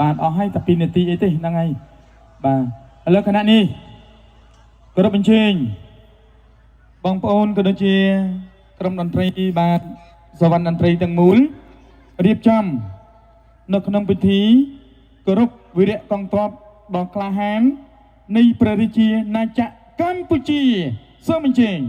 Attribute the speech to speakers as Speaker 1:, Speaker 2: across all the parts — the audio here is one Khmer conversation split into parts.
Speaker 1: បាទអស់ហើយតែ2នាទីអីទេហ្នឹងហើយបាទឥឡូវគណៈនេះគោរពអញ្ជើញបងប្អូនក៏ដូចជាក្រុមតន្ត្រីបាទសវណ្ណតន្ត្រីទាំងមូលរៀបចំនៅក្នុងពិធីគោរពវីរៈកងទ័ពដ៏ក្លាហាននៃព្រះរាជាណាចក្រកម្ពុជាសូមអញ្ជើញ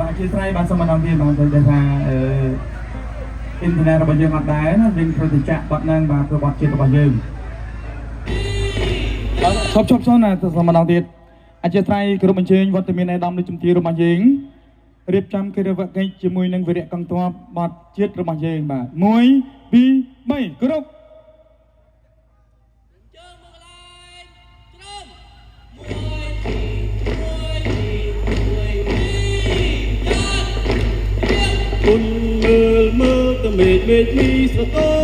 Speaker 1: បាទជាស្រ័យបាទសូមអនុញ្ញាតបងប្អូនដែលថាអ៊ីនធឺណិតរបស់យើងអត់ដែរណាយើងត្រូវតែចាក់បတ်ហ្នឹងបាទព្រោះបတ်ជាតិរបស់យើងឈប់ណាសូមអនុញ្ញាតអជាស្រ័យគ្រប់អញ្ជើញវត្តមានឯកឧត្តមនៃជំទាវរបស់យើងរៀបចំកិរិយាកិច្ចជាមួយនឹងវីរៈកងទ័ពបတ်ជាតិរបស់យើងបាទ1 2 3គោរព
Speaker 2: គុណមើលតមេឃមេឃមីស្រទ